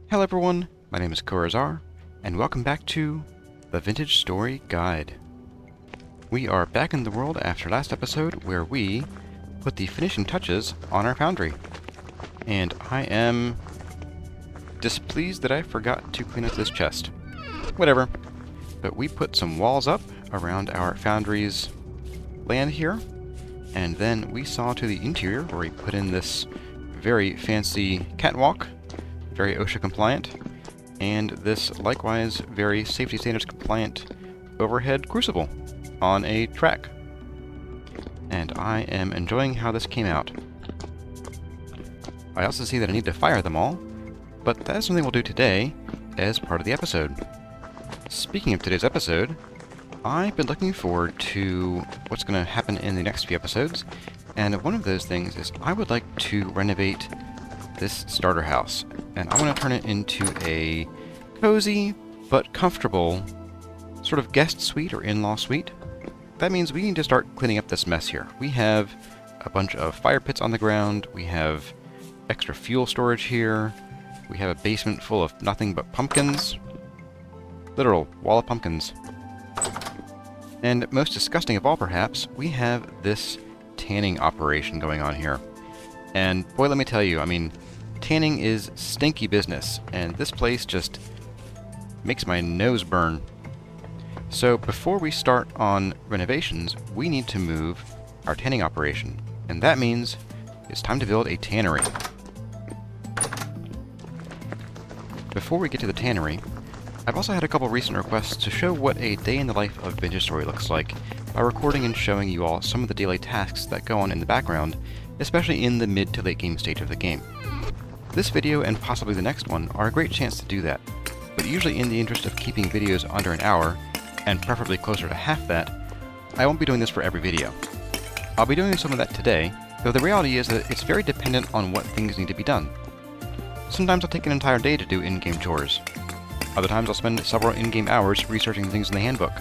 Hello everyone, my name is Corazar, and welcome back to the Vintage Story Guide. We are back in the world after last episode where we put the finishing touches on our foundry. And I am displeased that I forgot to clean up this chest. Whatever. But we put some walls up around our foundry's land here, and then we saw to the interior where we put in this very fancy catwalk, very OSHA compliant, and this likewise very safety standards compliant overhead crucible on a track. And I am enjoying how this came out. I also see that I need to fire them all, but that is something we'll do today as part of the episode. Speaking of today's episode, I've been looking forward to what's going to happen in the next few episodes, and one of those things is I would like to renovate this starter house, and I want to turn it into a cozy but comfortable sort of guest suite or in-law suite. That means we need to start cleaning up this mess here. We have a bunch of fire pits on the ground, we have extra fuel storage here, we have a basement full of nothing but pumpkins. Literal wall of pumpkins. And most disgusting of all perhaps, we have this tanning operation going on here. And boy, let me tell you, I mean, tanning is stinky business, and this place just makes my nose burn. So before we start on renovations, we need to move our tanning operation, and that means it's time to build a tannery. Before we get to the tannery, I've also had a couple recent requests to show what a day in the life of Vintage Story looks like by recording and showing you all some of the daily tasks that go on in the background, especially in the mid to late game stage of the game. This video and possibly the next one are a great chance to do that, but usually in the interest of keeping videos under an hour, and preferably closer to half that, I won't be doing this for every video. I'll be doing some of that today, though the reality is that it's very dependent on what things need to be done. Sometimes I'll take an entire day to do in-game chores. Other times I'll spend several in-game hours researching things in the handbook.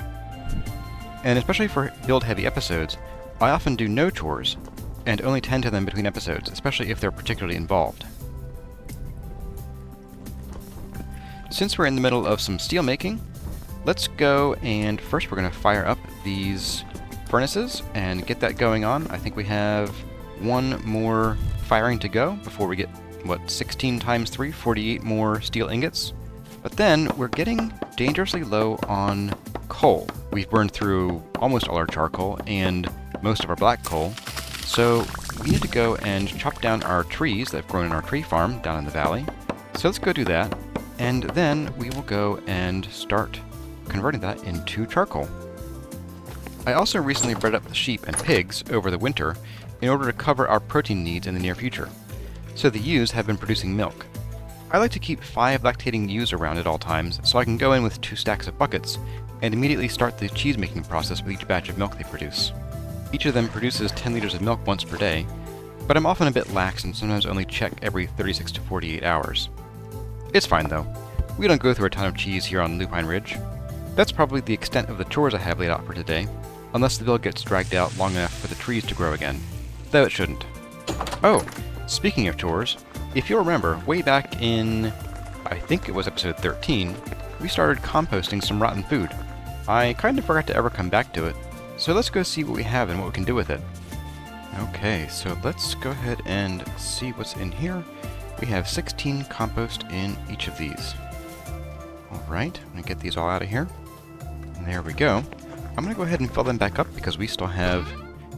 And especially for build-heavy episodes, I often do no chores, and only tend to them between episodes, especially if they're particularly involved. Since we're in the middle of some steel making, let's go and first we're going to fire up these furnaces and get that going on. I think we have one more firing to go before we get, 16 times 3, 48 more steel ingots. But then we're getting dangerously low on coal. We've burned through almost all our charcoal and most of our black coal, so we need to go and chop down our trees that have grown in our tree farm down in the valley. So let's go do that, and then we will go and start converting that into charcoal. I also recently bred up the sheep and pigs over the winter in order to cover our protein needs in the near future. So the ewes have been producing milk. I like to keep 5 lactating ewes around at all times so I can go in with 2 stacks of buckets and immediately start the cheese making process with each batch of milk they produce. Each of them produces 10 liters of milk once per day, but I'm often a bit lax and sometimes only check every 36 to 48 hours. It's fine though. We don't go through a ton of cheese here on Lupine Ridge. That's probably the extent of the chores I have laid out for today, unless the build gets dragged out long enough for the trees to grow again, though it shouldn't. Oh, speaking of chores, if you'll remember, way back in, I think it was episode 13, we started composting some rotten food. I kind of forgot to ever come back to it, so let's go see what we have and what we can do with it. Okay, so let's go ahead and see what's in here. We have 16 compost in each of these. Alright, I'm going to get these all out of here. And there we go. I'm going to go ahead and fill them back up because we still have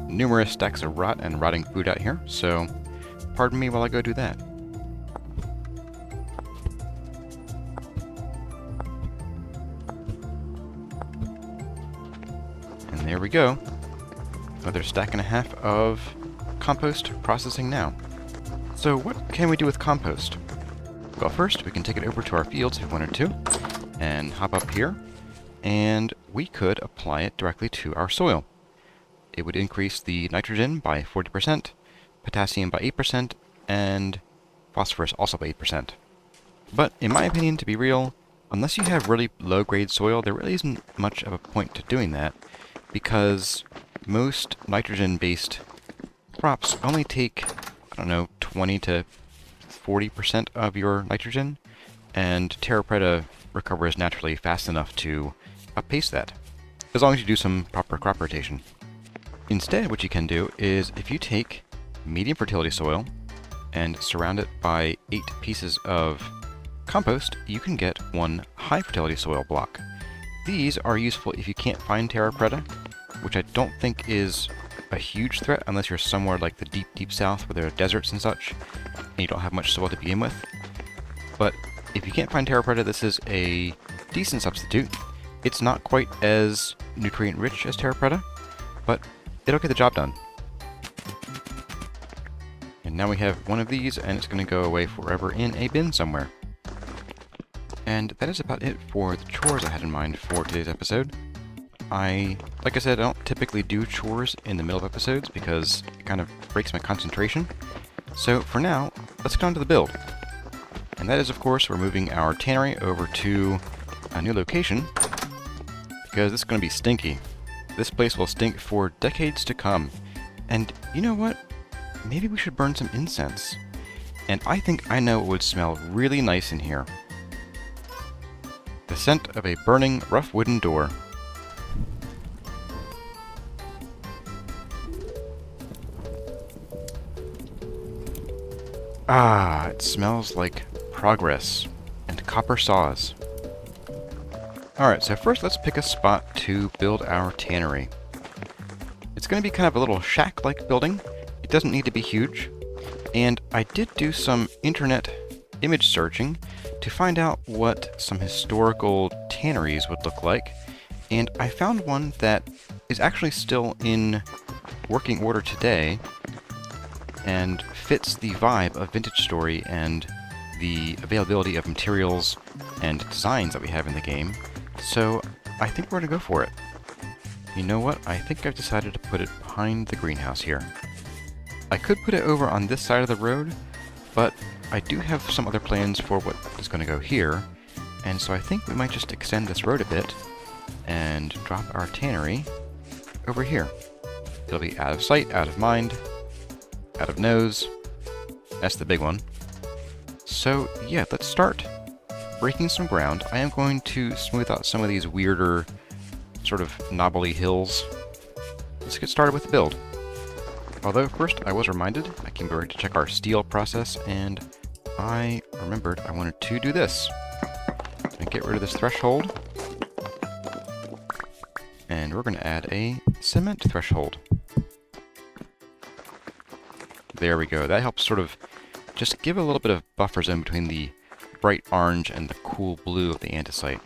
numerous stacks of rot and rotting food out here, so pardon me while I go do that. And there we go. Another stack and a half of compost processing now. So what can we do with compost? Well, first we can take it over to our fields if we wanted to, and hop up here, and we could apply it directly to our soil. It would increase the nitrogen by 40%, potassium by 8%, and phosphorus also by 8%. But in my opinion, to be real, unless you have really low-grade soil, there really isn't much of a point to doing that, because most nitrogen-based crops only take, I don't know, 20 to 40% of your nitrogen, and Terra Preta recovers naturally fast enough to outpace that, as long as you do some proper crop rotation. Instead, what you can do is, if you take medium fertility soil and surround it by 8 pieces of compost, you can get 1 high fertility soil block. These are useful if you can't find Terra Preta, which I don't think is a huge threat unless you're somewhere like the deep, deep south where there are deserts and such, and you don't have much soil to begin with. But if you can't find Terra Preta, this is a decent substitute. It's not quite as nutrient rich as Terra Preta, but it'll get the job done. And now we have one of these, and it's going to go away forever in a bin somewhere. And that is about it for the chores I had in mind for today's episode. Like I said, I don't typically do chores in the middle of episodes because it kind of breaks my concentration. So for now, let's get on to the build. And that is, of course, we're moving our tannery over to a new location because this is going to be stinky. This place will stink for decades to come. And you know what? Maybe we should burn some incense. And I think I know what would smell really nice in here. The scent of a burning, rough wooden door. Ah, it smells like progress and copper saws. Alright, so first let's pick a spot to build our tannery. It's going to be kind of a little shack-like building. It doesn't need to be huge. And I did do some internet image searching to find out what some historical tanneries would look like. And I found one that is actually still in working order today and fits the vibe of Vintage Story and the availability of materials and designs that we have in the game. So I think we're going to go for it. You know what? I think I've decided to put it behind the greenhouse here. I could put it over on this side of the road, but I do have some other plans for what is going to go here, and so I think we might just extend this road a bit and drop our tannery over here. It'll be out of sight, out of mind, out of nose. That's the big one. So yeah, let's start breaking some ground. I am going to smooth out some of these weirder sort of knobbly hills. Let's get started with the build. Although first I was reminded, I came over to check our steel process and I remembered I wanted to do this. And get rid of this threshold. And we're going to add a cement threshold. There we go. That helps sort of just give a little bit of buffer zone between the bright orange and the cool blue of the andesite.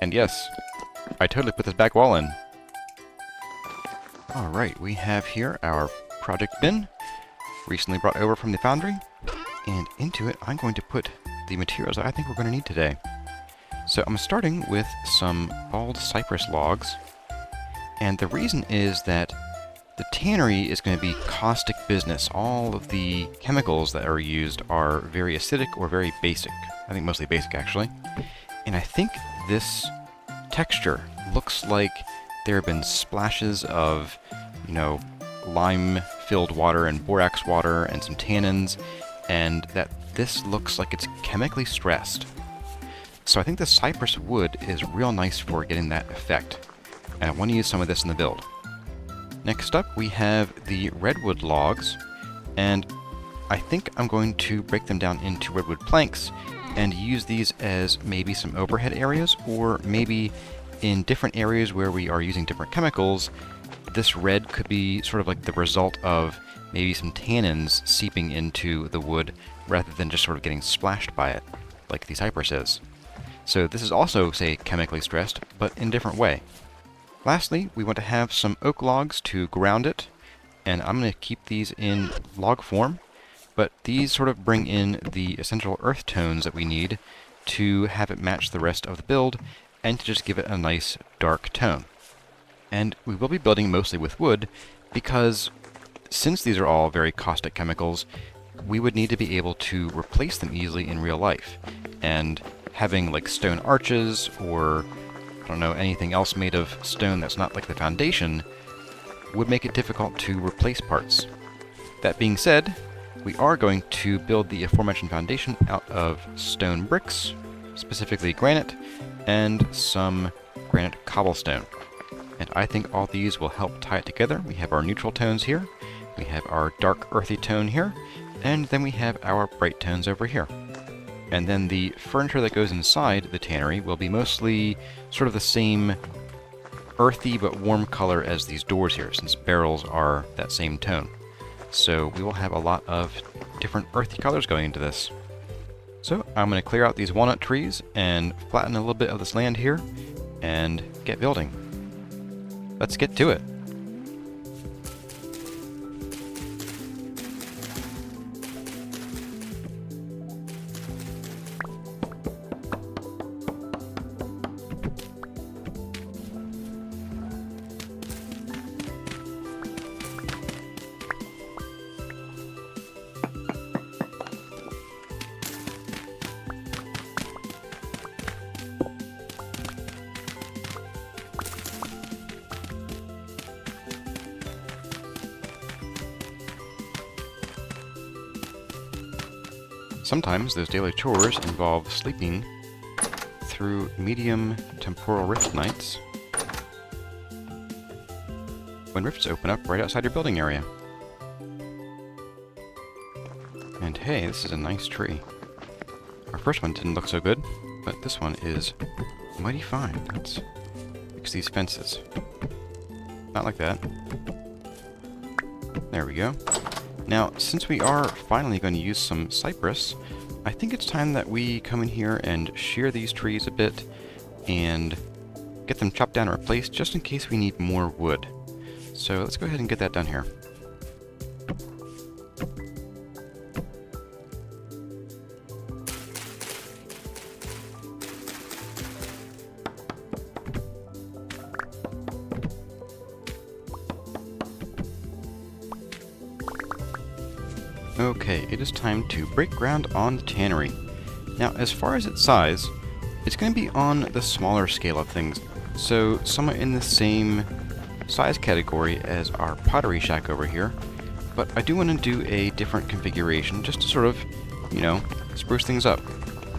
And yes, I totally put this back wall in. Alright, we have here our project bin, recently brought over from the foundry, and into it I'm going to put the materials that I think we're going to need today. So I'm starting with some bald cypress logs, and the reason is that the tannery is going to be caustic business. All of the chemicals that are used are very acidic or very basic. I think mostly basic, actually. And I think this texture looks like there have been splashes of, you know, lime-filled water and borax water and some tannins, and that this looks like it's chemically stressed. So I think the cypress wood is real nice for getting that effect, and I want to use some of this in the build. Next up, we have the redwood logs, and I think I'm going to break them down into redwood planks and use these as maybe some overhead areas, or maybe in different areas where we are using different chemicals, this red could be sort of like the result of maybe some tannins seeping into the wood rather than just sort of getting splashed by it, like the cypress is. So this is also, say, chemically stressed, but in a different way. Lastly, we want to have some oak logs to ground it, and I'm going to keep these in log form, but these sort of bring in the essential earth tones that we need to have it match the rest of the build, and to just give it a nice dark tone. And we will be building mostly with wood, because since these are all very caustic chemicals, we would need to be able to replace them easily in real life, and having like stone arches or I don't know, anything else made of stone that's not like the foundation would make it difficult to replace parts. That being said, we are going to build the aforementioned foundation out of stone bricks, specifically granite, and some granite cobblestone. And I think all these will help tie it together. We have our neutral tones here, we have our dark earthy tone here, and then we have our bright tones over here. And then the furniture that goes inside the tannery will be mostly sort of the same earthy but warm color as these doors here, since barrels are that same tone. So we will have a lot of different earthy colors going into this. So I'm going to clear out these walnut trees and flatten a little bit of this land here and get building. Let's get to it. Sometimes those daily chores involve sleeping through medium temporal rift nights when rifts open up right outside your building area. And hey, this is a nice tree. Our first one didn't look so good, but this one is mighty fine. Let's fix these fences. Not like that. There we go. Now, since we are finally going to use some cypress, I think it's time that we come in here and shear these trees a bit and get them chopped down and replaced just in case we need more wood. So let's go ahead and get that done here. Okay, it is time to break ground on the tannery. Now, as far as its size, it's going to be on the smaller scale of things, so somewhat in the same size category as our pottery shack over here, but I do want to do a different configuration just to sort of, you know, spruce things up.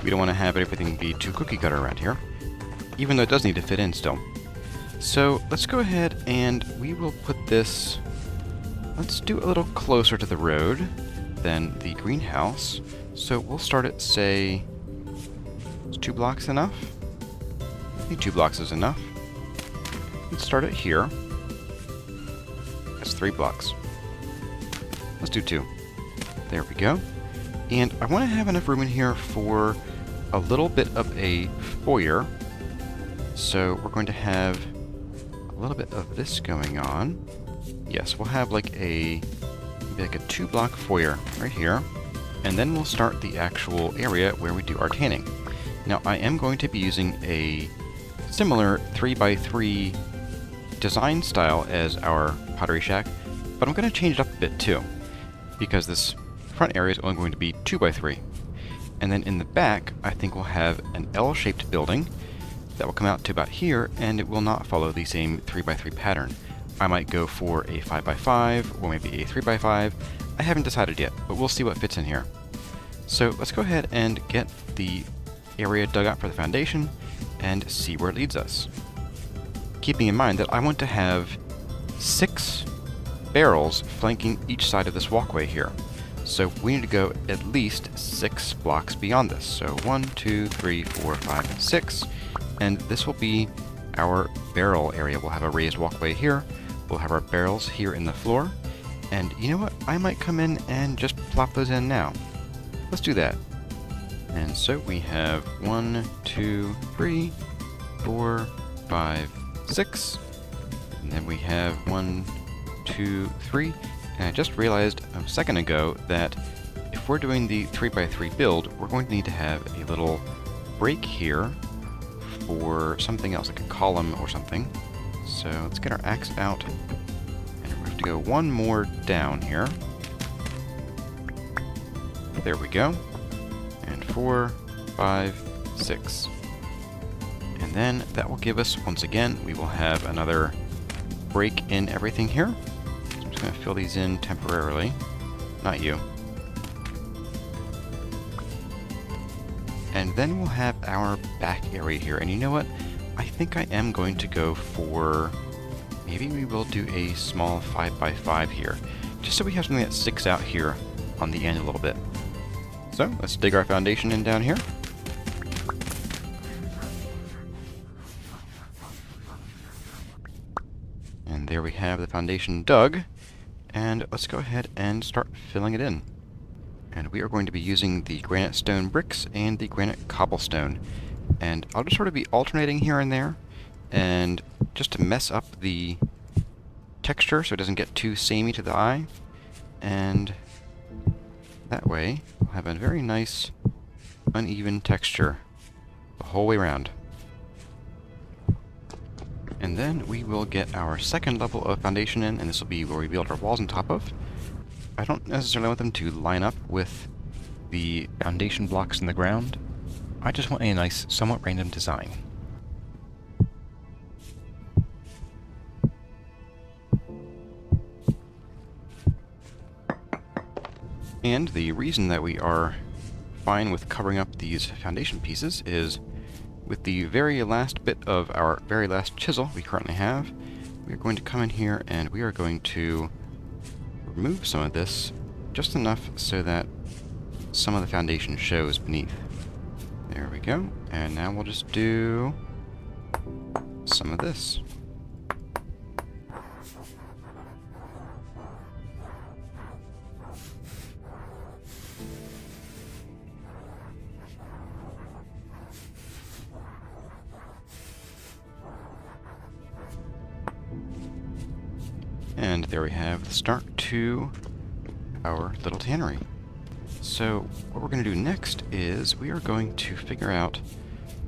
We don't want to have everything be too cookie cutter around here, even though it does need to fit in still. So let's go ahead and we will put this, let's do a little closer to the road than the greenhouse. So we'll start at, say, is 2 blocks enough? I think 2 blocks is enough. Let's start it here. That's 3 blocks. Let's do 2. There we go. And I want to have enough room in here for a little bit of a foyer. So we're going to have a little bit of this going on. Yes, we'll have like a 2-block foyer right here, and then we'll start the actual area where we do our tanning. Now, I am going to be using a similar 3x3 design style as our pottery shack, but I'm going to change it up a bit too, because this front area is only going to be 2x3. And then in the back, I think we'll have an L-shaped building that will come out to about here, and it will not follow the same 3x3 pattern. I might go for a 5x5 or maybe a 3x5. I haven't decided yet, but we'll see what fits in here. So let's go ahead and get the area dug out for the foundation and see where it leads us. Keeping in mind that I want to have 6 barrels flanking each side of this walkway here. So we need to go at least 6 blocks beyond this. So 1, 2, 3, 4, 5, 6. And this will be our barrel area. We'll have a raised walkway here. We'll have our barrels here in the floor. And you know what? I might come in and just plop those in now. Let's do that. And so we have 1, 2, 3, 4, 5, 6. And then we have 1, 2, 3. And I just realized a second ago that if we're doing the 3x3 build, we're going to need to have a little break here for something else, like a column or something. So let's get our axe out, and we have to go 1 more down here. There we go. And 4, 5, 6. And then that will give us, once again, we will have another break in everything here. So I'm just going to fill these in temporarily. Not you. And then we'll have our back area here. And you know what? I think I am going to go for... Maybe we will do a small 5x5 here. Just so we have something that sticks out here on the end a little bit. So, let's dig our foundation in down here. And there we have the foundation dug. And let's go ahead and start filling it in. And we are going to be using the granite stone bricks and the granite cobblestone. And I'll just sort of be alternating here and there, and just to mess up the texture so it doesn't get too samey to the eye. And that way, we'll have a very nice, uneven texture the whole way around. And then we will get our second level of foundation in, and this will be where we build our walls on top of. I don't necessarily want them to line up with the foundation blocks in the ground. I just want a nice, somewhat random design. And the reason that we are fine with covering up these foundation pieces is with the very last bit of our very last chisel we currently have, we are going to come in here and we are going to remove some of this, just enough so that some of the foundation shows beneath. There we go. And now we'll just do some of this. And there we have the start to our little tannery. So what we're going to do next is we are going to figure out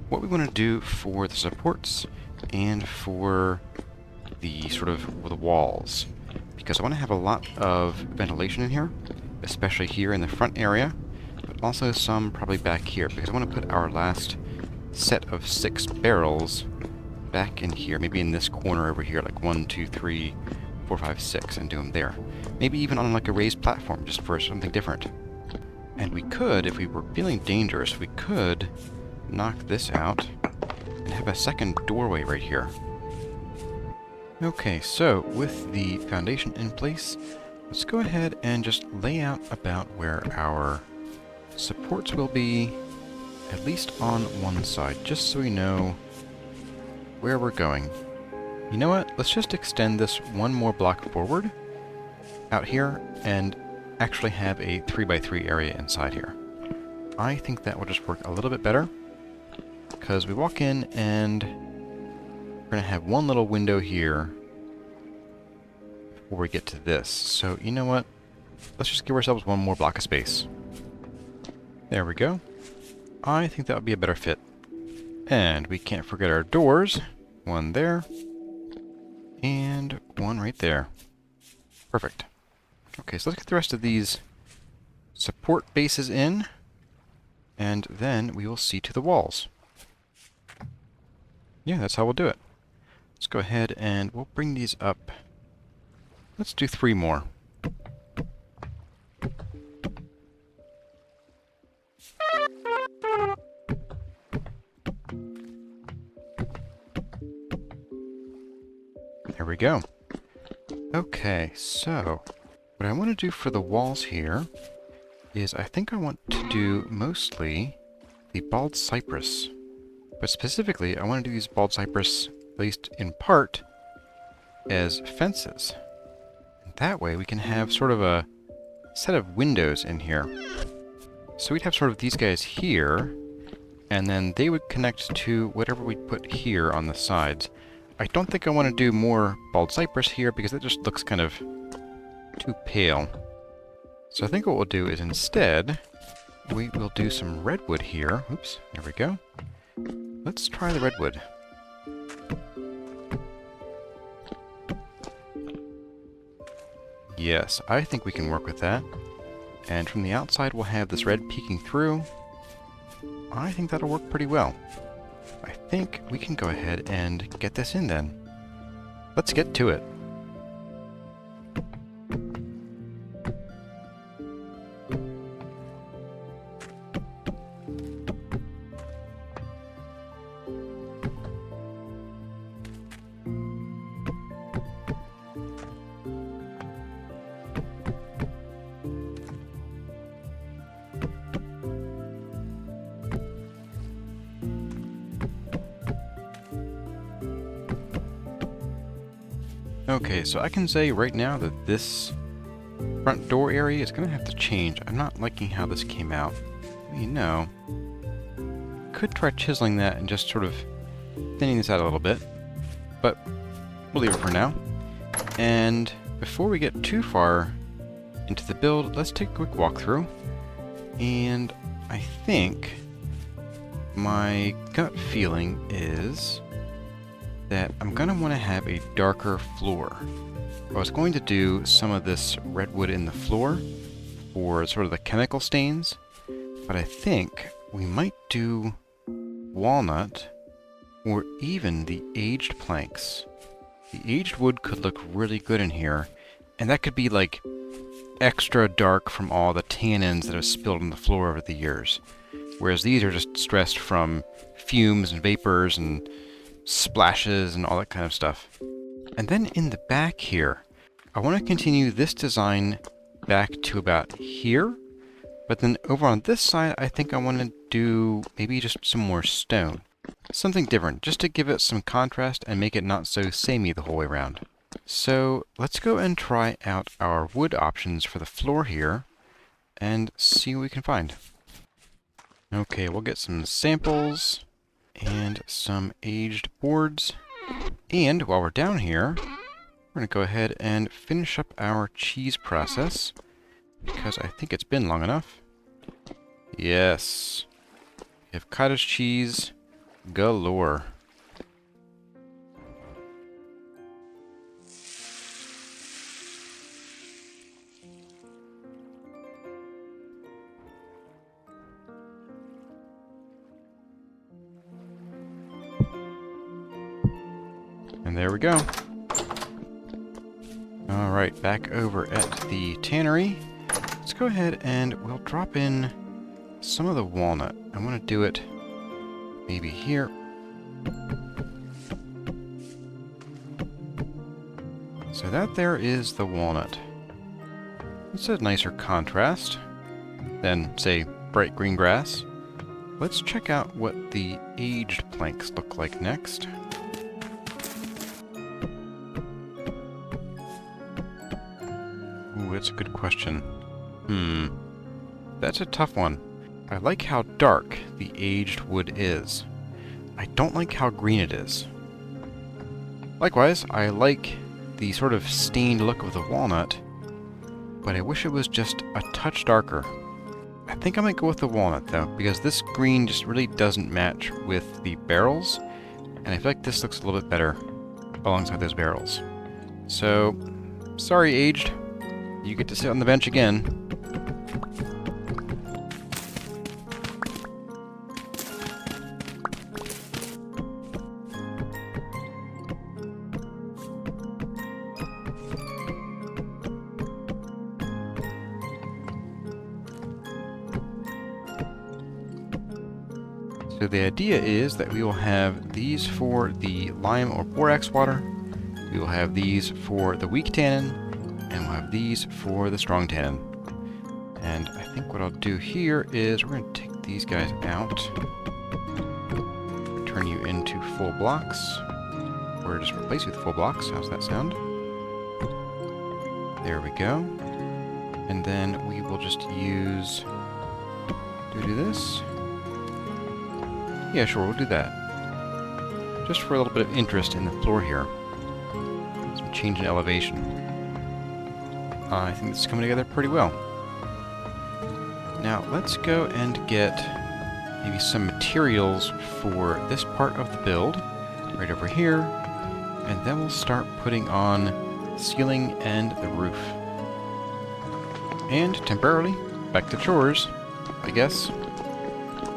what we want to do for the supports and for the sort of the walls. Because I want to have a lot of ventilation in here, especially here in the front area, but also some probably back here, because I want to put our last set of 6 barrels back in here, maybe in this corner over here, like 1, 2, 3, 4, 5, 6, and do them there. Maybe even on like a raised platform, just for something different. And we could, if we were feeling dangerous, we could knock this out and have a second doorway right here. Okay, so with the foundation in place, let's go ahead and just lay out about where our supports will be, at least on one side, just so we know where we're going. You know what? Let's just extend this one more block forward out here and actually have a 3x3 area inside here. I think that will just work a little bit better, because we walk in and we're going to have one little window here before we get to this. So you know what? Let's just give ourselves one more block of space. There we go. I think that would be a better fit. And we can't forget our doors. One there. And one right there. Perfect. Okay, so let's get the rest of these support bases in, and then we will see to the walls. Yeah, that's how we'll do it. Let's go ahead and we'll bring these up. Let's do 3 more. There we go. Okay, so what I want to do for the walls here is I think I want to do mostly the bald cypress. But specifically, I want to do these bald cypress, at least in part, as fences. And that way we can have sort of a set of windows in here. So we'd have sort of these guys here, and then they would connect to whatever we put here on the sides. I don't think I want to do more bald cypress here because that just looks kind of too pale. So I think what we'll do is instead, we will do some redwood here. Oops, there we go. Let's try the redwood. Yes, I think we can work with that. And from the outside, we'll have this red peeking through. I think that'll work pretty well. I think we can go ahead and get this in then. Let's get to it. Okay, so I can say right now that this front door area is going to have to change. I'm not liking how this came out. You know, could try chiseling that and just sort of thinning this out a little bit, but we'll leave it for now. And before we get too far into the build, let's take a quick walkthrough. And I think my gut feeling is that I'm going to want to have a darker floor. I was going to do some of this redwood in the floor for sort of the chemical stains, but I think we might do walnut or even the aged planks. The aged wood could look really good in here, and that could be like extra dark from all the tannins that have spilled on the floor over the years, whereas these are just stressed from fumes and vapors and splashes and all that kind of stuff. And then in the back here, I want to continue this design back to about here, but then over on this side, I think I want to do maybe just some more stone. Something different, just to give it some contrast and make it not so samey the whole way around. So let's go and try out our wood options for the floor here and see what we can find. Okay, we'll get some samples and some aged boards. And while we're down here, we're going to go ahead and finish up our cheese process, because I think it's been long enough. Yes. We have cottage cheese galore. And there we go. Alright, back over at the tannery. Let's go ahead and we'll drop in some of the walnut. I want to do it maybe here. So that there is the walnut. It's a nicer contrast than, say, bright green grass. Let's check out what the aged planks look like next. Ooh, that's a good question. That's a tough one. I like how dark the aged wood is. I don't like how green it is. Likewise, I like the sort of stained look of the walnut, but I wish it was just a touch darker. I think I might go with the walnut, though, because this green just really doesn't match with the barrels, and I feel like this looks a little bit better alongside those barrels. So, sorry, aged. You get to sit on the bench again. So the idea is that we will have these for the lime or borax water, we will have these for the weak tannin, and we'll have these for the strong tannin. And I think what I'll do here is we're going to take these guys out, turn you into full blocks, or just replace you with full blocks. How's that sound? There we go. And then we will just use, do this. Yeah, sure, we'll do that. Just for a little bit of interest in the floor here. Some change in elevation. I think this is coming together pretty well. Now, let's go and get maybe some materials for this part of the build, right over here, and then we'll start putting on the ceiling and the roof. And temporarily, back to chores, I guess.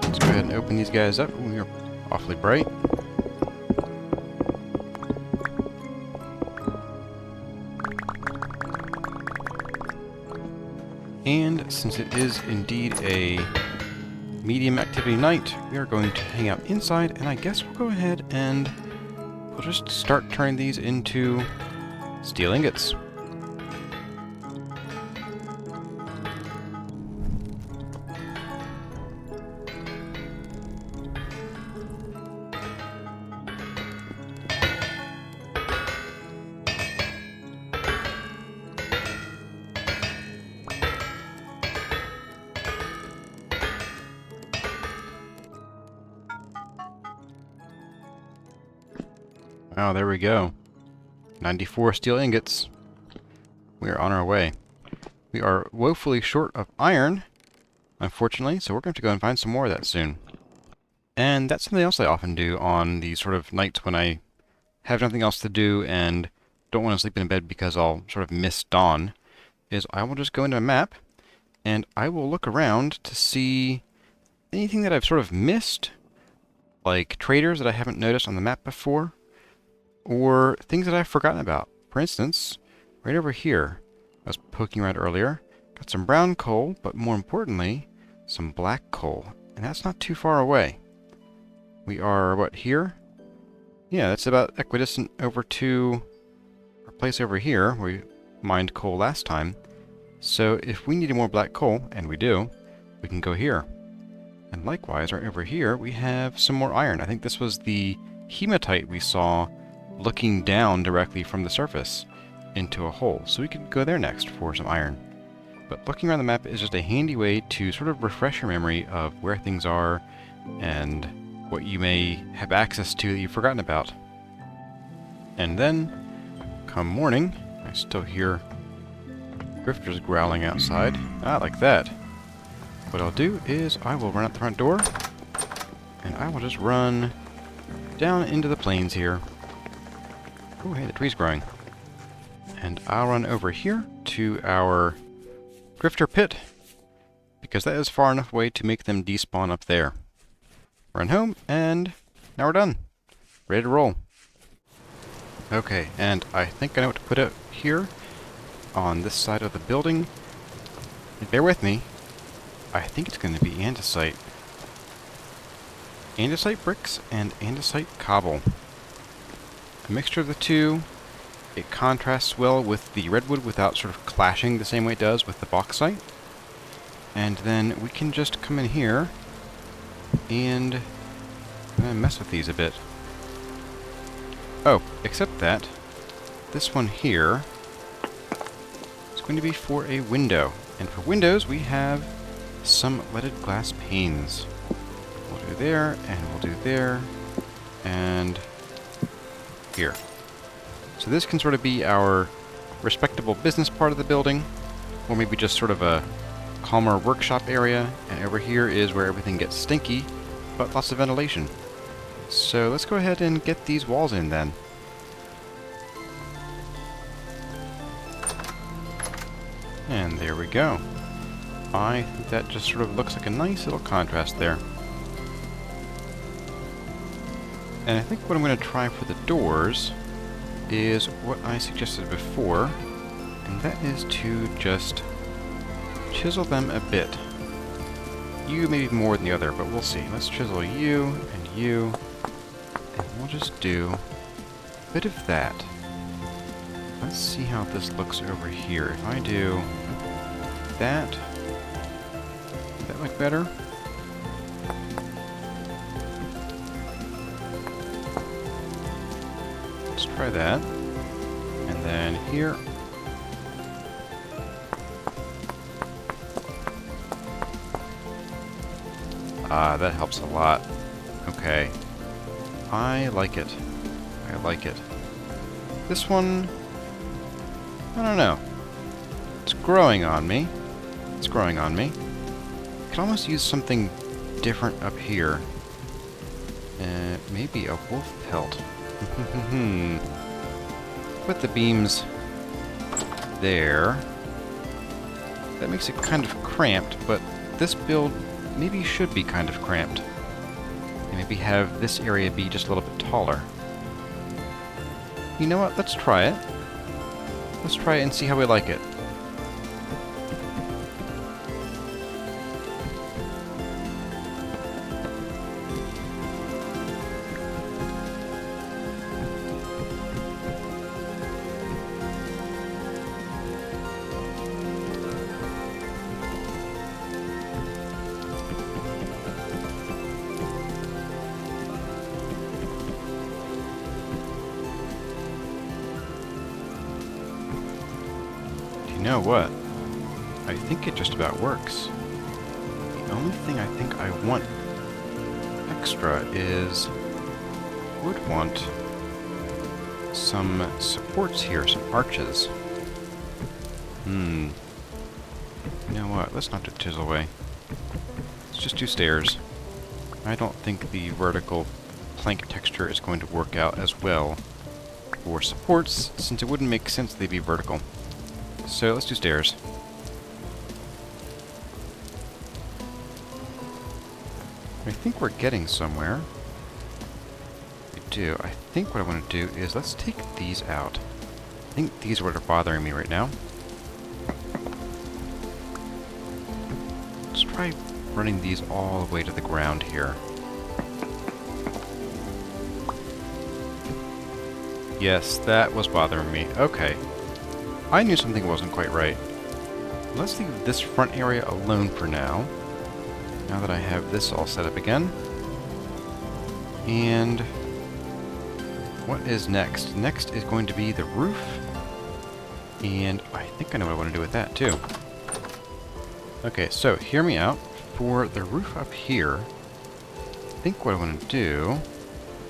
Let's go ahead and open these guys up. Ooh, you're awfully bright. And since it is indeed a medium activity night, we are going to hang out inside, and I guess we'll go ahead and we'll just start turning these into steel ingots. Oh, there we go. 94 steel ingots. We are on our way. We are woefully short of iron, unfortunately, so we're going to have to go and find some more of that soon. And that's something else I often do on these sort of nights when I have nothing else to do and don't want to sleep in bed because I'll sort of miss dawn, is I will just go into a map and I will look around to see anything that I've sort of missed, like traders that I haven't noticed on the map before, or things that I've forgotten about. For instance, right over here, I was poking around earlier, got some brown coal, but more importantly, some black coal, and that's not too far away. We are, what, here? Yeah, that's about equidistant over to our place over here, where we mined coal last time. So if we needed more black coal, and we do, we can go here. And likewise, right over here, we have some more iron. I think this was the hematite we saw looking down directly from the surface into a hole. So we could go there next for some iron. But looking around the map is just a handy way to sort of refresh your memory of where things are and what you may have access to that you've forgotten about. And then, come morning, I still hear grifters growling outside. Ah, like that. What I'll do is I will run out the front door, and I will just run down into the plains here. Oh, hey, the tree's growing. And I'll run over here to our grifter pit, because that is far enough away to make them despawn up there. Run home, and now we're done. Ready to roll. Okay, and I think I know what to put out here on this side of the building. And bear with me. I think it's going to be andesite. Andesite bricks and andesite cobble. A mixture of the two. It contrasts well with the redwood without sort of clashing the same way it does with the bauxite. And then we can just come in here and mess with these a bit. Oh, except that this one here is going to be for a window. And for windows, we have some leaded glass panes. We'll do there, and we'll do there, and here. So this can sort of be our respectable business part of the building, or maybe just sort of a calmer workshop area, and over here is where everything gets stinky, but lots of ventilation. So let's go ahead and get these walls in then. And there we go. I think that just sort of looks like a nice little contrast there. And I think what I'm going to try for the doors is what I suggested before, and that is to just chisel them a bit. You maybe more than the other, but we'll see. Let's chisel you, and we'll just do a bit of that. Let's see how this looks over here. If I do that, does that look better? Let's try that. And then here. Ah, that helps a lot. Okay. I like it. I like it. This one, I don't know. It's growing on me. It's growing on me. Could almost use something different up here. Maybe a wolf pelt. Put the beams there. That makes it kind of cramped, but this build maybe should be kind of cramped. And maybe have this area be just a little bit taller. You know what? Let's try it. Let's try it and see how we like it. You know what? I think it just about works. The only thing I think I want extra is... would want some supports here, some arches. You know what? Let's not do chisel away. Let's just do stairs. I don't think the vertical plank texture is going to work out as well for supports, since it wouldn't make sense they'd be vertical. So let's do stairs. I think we're getting somewhere. We do. I think what I want to do is let's take these out. I think these are what are bothering me right now. Let's try running these all the way to the ground here. Yes, that was bothering me. Okay. I knew something wasn't quite right. Let's leave this front area alone for now. Now that I have this all set up again. And what is next? Next is going to be the roof. And I think I know what I want to do with that too. Okay, so hear me out. For the roof up here, I think what I want to do,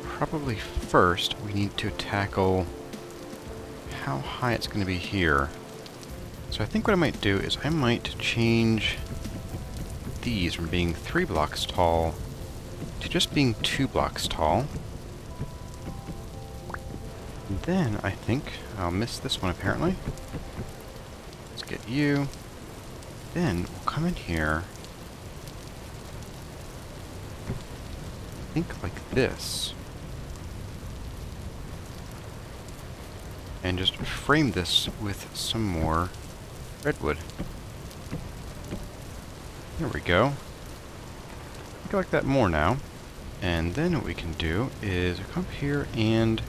probably first we need to tackle how high it's going to be here. So I think what I might do is I might change these from being 3 blocks tall to just being 2 blocks tall. And then I think I'll miss this one apparently. Let's get you. Then we'll come in here. I think like this. And just frame this with some more redwood. There we go. I think I like that more now. And then what we can do is come up here and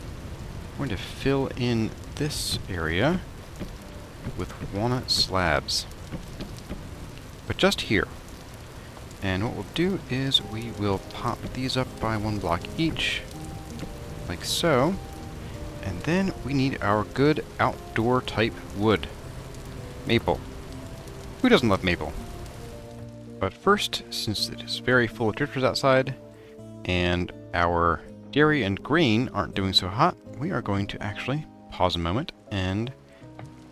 we're going to fill in this area with walnut slabs. But just here. And what we'll do is we will pop these up by 1 block each, like so. And then we need our good outdoor type wood. Maple. Who doesn't love maple? But first, since it is very full of drifters outside, and our dairy and grain aren't doing so hot, we are going to actually pause a moment and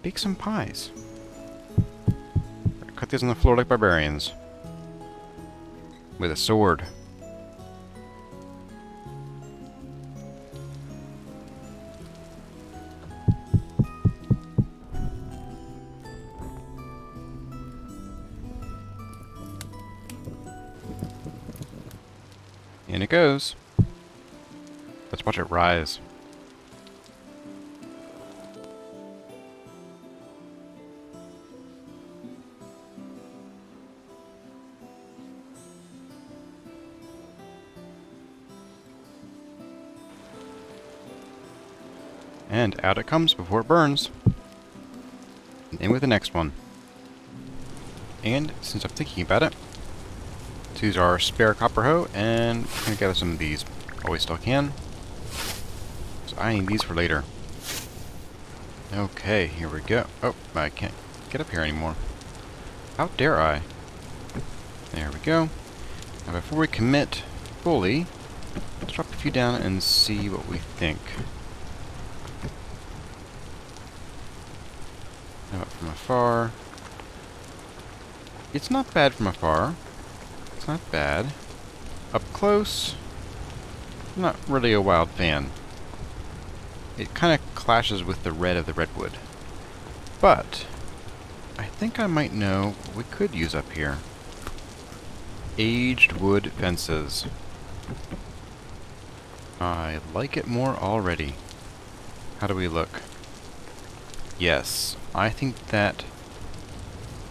bake some pies. Cut these on the floor like barbarians. With a sword. In it goes. Let's watch it rise. And out it comes before it burns. And in with the next one. And since I'm thinking about it, let's use our spare copper hoe and we're gonna gather some of these. Always still can. So I need these for later. Okay, here we go. Oh, I can't get up here anymore. How dare I? There we go. Now before we commit fully, let's drop a few down and see what we think. Now from afar. It's not bad from afar. It's not bad. Up close, I'm not really a wild fan. It kind of clashes with the red of the redwood. But I think I might know what we could use up here. Aged wood fences. I like it more already. How do we look? Yes, I think that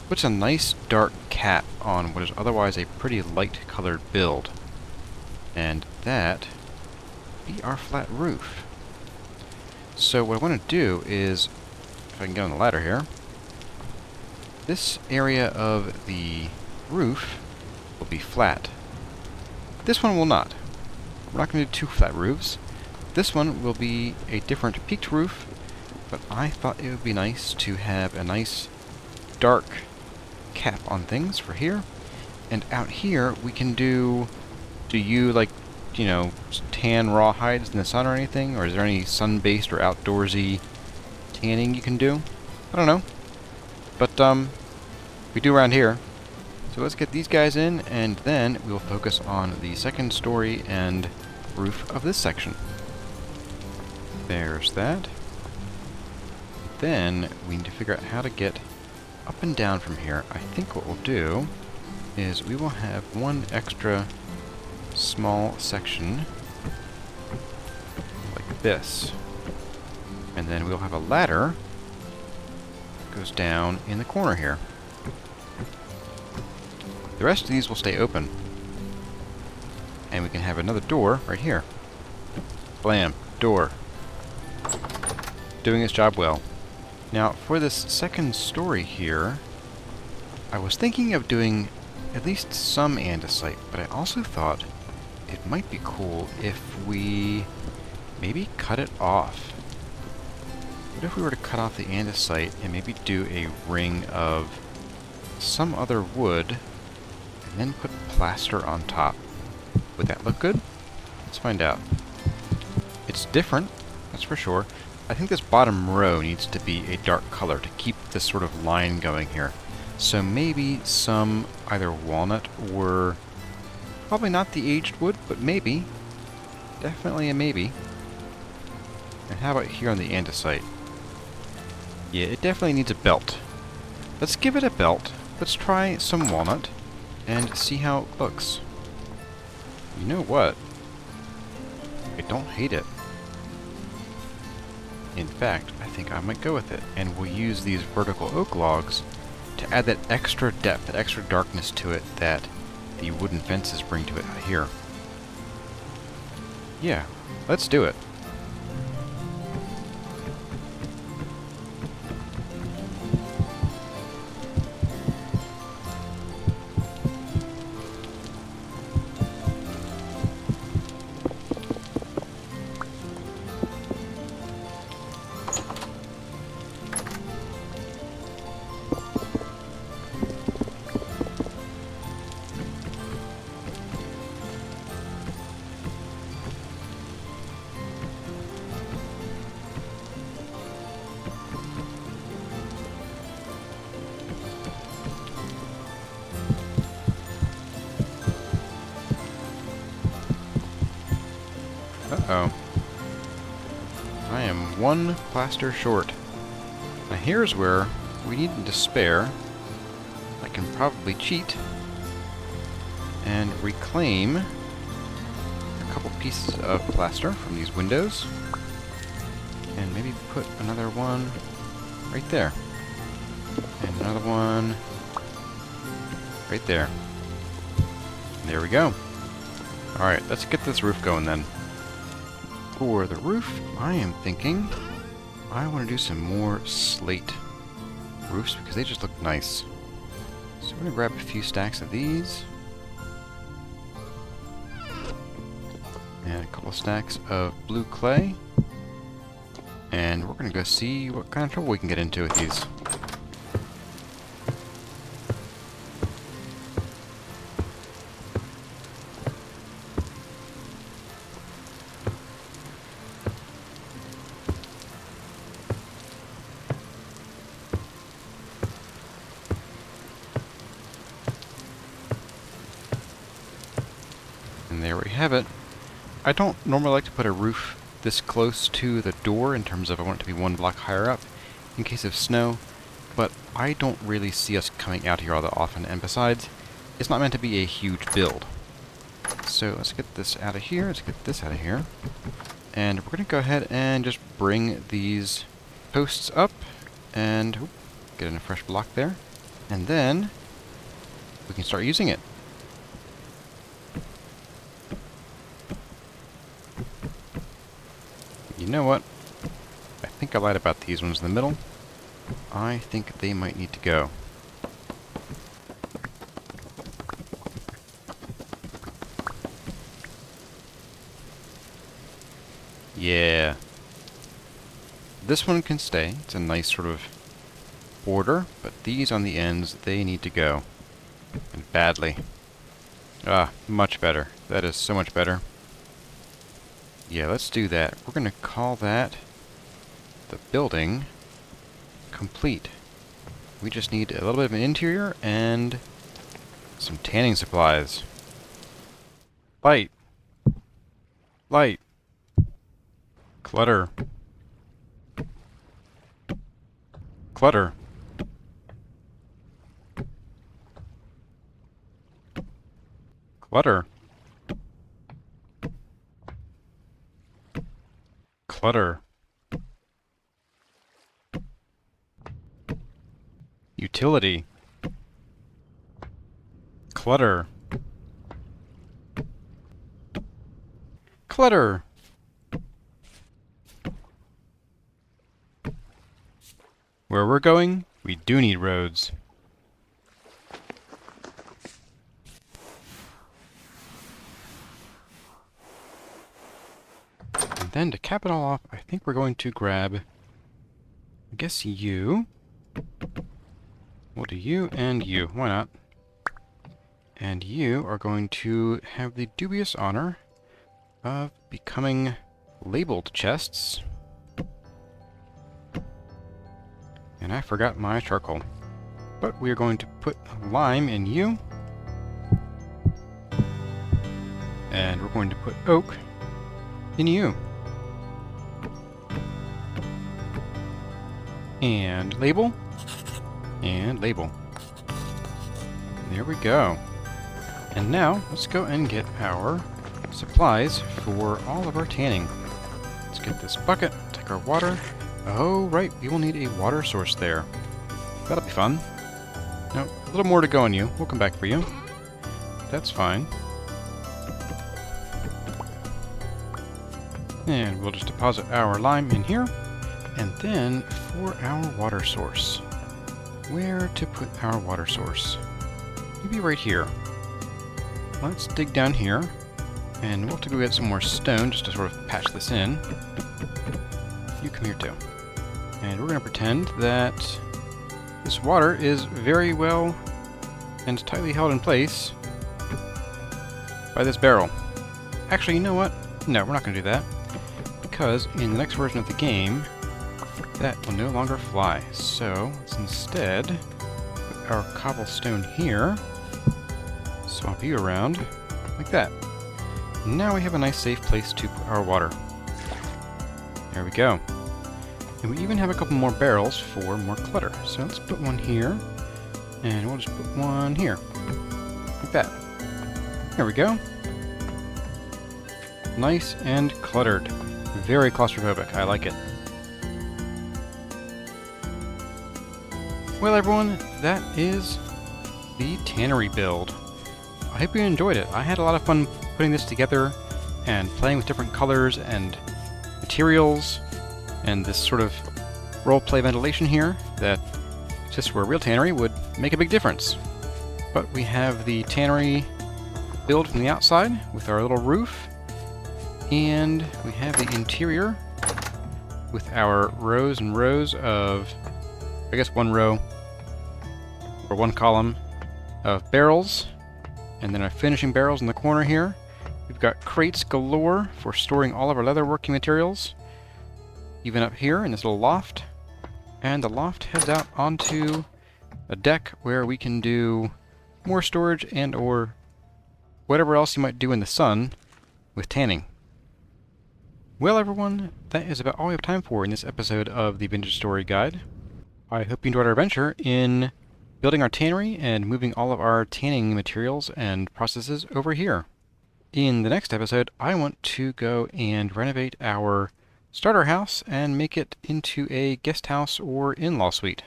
puts a nice dark cap on what is otherwise a pretty light colored build. And that be our flat roof. So what I want to do is, if I can get on the ladder here, this area of the roof will be flat. This one will not. We're not going to do 2 flat roofs. This one will be a different peaked roof, but I thought it would be nice to have a nice dark cap on things for here. And out here we can do you like you know, tan raw hides in the sun or anything? Or is there any sun-based or outdoorsy tanning you can do? I don't know. But, we do around here. So let's get these guys in, and then we'll focus on the second story and roof of this section. There's that. Then we need to figure out how to get up and down from here. I think what we'll do is we will have one extra small section like this. And then we'll have a ladder that goes down in the corner here. The rest of these will stay open. And we can have another door right here. Blam. Door. Doing its job well. Now, for this second story here, I was thinking of doing at least some andesite, but I also thought it might be cool if we maybe cut it off. What if we were to cut off the andesite and maybe do a ring of some other wood and then put plaster on top? Would that look good? Let's find out. It's different, that's for sure. I think this bottom row needs to be a dark color to keep this sort of line going here. So maybe some either walnut or probably not the aged wood, but maybe. Definitely a maybe. And how about here on the andesite? Yeah, it definitely needs a belt. Let's give it a belt. Let's try some walnut and see how it looks. You know what? I don't hate it. In fact, I think I might go with it. And we'll use these vertical oak logs to add that extra depth, that extra darkness to it that the wooden fences bring to it out here. Yeah, let's do it. Uh-oh. I am one plaster short. Now here's where we needn't despair. I can probably cheat and reclaim a couple pieces of plaster from these windows. And maybe put another one right there. And another one right there. There we go. Alright, let's get this roof going then. For the roof, I am thinking I want to do some more slate roofs because they just look nice. So we're going to grab a few stacks of these. And a couple stacks of blue clay. And we're going to go see what kind of trouble we can get into with these. And there we have it. I don't normally like to put a roof this close to the door in terms of I want it to be one block higher up in case of snow, but I don't really see us coming out here all that often, and besides, it's not meant to be a huge build. So let's get this out of here, let's get this out of here, and we're going to go ahead and just bring these posts up and get in a fresh block there, and then we can start using it. You know what? I think I lied about these ones in the middle. I think they might need to go. Yeah. This one can stay. It's a nice sort of border, but these on the ends, they need to go. And badly. Ah, much better. That is so much better. Yeah, let's do that. We're going to call that the building complete. We just need a little bit of an interior and some tanning supplies. Light. Light. Clutter. Clutter. Clutter. Clutter. Utility. Clutter. Clutter. Where we're going, we do need roads. And then to cap it all off, I think we're going to grab, I guess you. We'll do you and you. Why not? And you are going to have the dubious honor of becoming labeled chests. And I forgot my charcoal. But we are going to put lime in you. And we're going to put oak in you. And label. And label. There we go. And now, let's go and get our supplies for all of our tanning. Let's get this bucket, take our water. Oh, right, we will need a water source there. That'll be fun. Now, a little more to go on you. We'll come back for you. That's fine. And we'll just deposit our lime in here. And then, for our water source. Where to put our water source? Maybe right here. Let's dig down here. And we'll have to go get some more stone just to sort of patch this in. You come here too. And we're going to pretend that this water is very well and tightly held in place by this barrel. Actually, you know what? No, we're not going to do that. Because in the next version of the game, that will no longer fly. So let's instead put our cobblestone here, swap you around like that. Now we have a nice safe place to put our water. There we go. And we even have a couple more barrels for more clutter. So let's put one here, and we'll just put one here. Like that. There we go. Nice and cluttered. Very claustrophobic. I like it. Well everyone, that is the Tannery build. I hope you enjoyed it. I had a lot of fun putting this together and playing with different colors and materials and this sort of roleplay ventilation here that just where real tannery would make a big difference. But we have the tannery build from the outside with our little roof, and we have the interior with our rows and rows of, I guess, one row or one column of barrels, and then our finishing barrels in the corner here. We've got crates galore for storing all of our leather working materials, even up here in this little loft. And the loft heads out onto a deck where we can do more storage and or whatever else you might do in the sun with tanning. Well everyone, that is about all we have time for in this episode of the Vintage Story Guide. I hope you enjoyed our adventure in building our tannery and moving all of our tanning materials and processes over here. In the next episode, I want to go and renovate our starter house and make it into a guest house or in-law suite.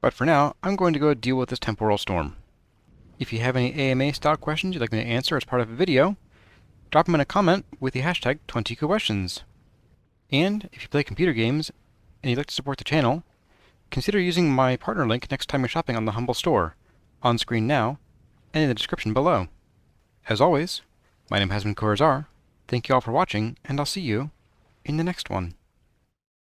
But for now, I'm going to go deal with this temporal storm. If you have any AMA style questions you'd like me to answer as part of a video, drop them in a comment with the hashtag 20questions. And if you play computer games and you'd like to support the channel, consider using my partner link next time you're shopping on the Humble Store, on screen now, and in the description below. As always, my name has been Corazar. Thank you all for watching, and I'll see you in the next one.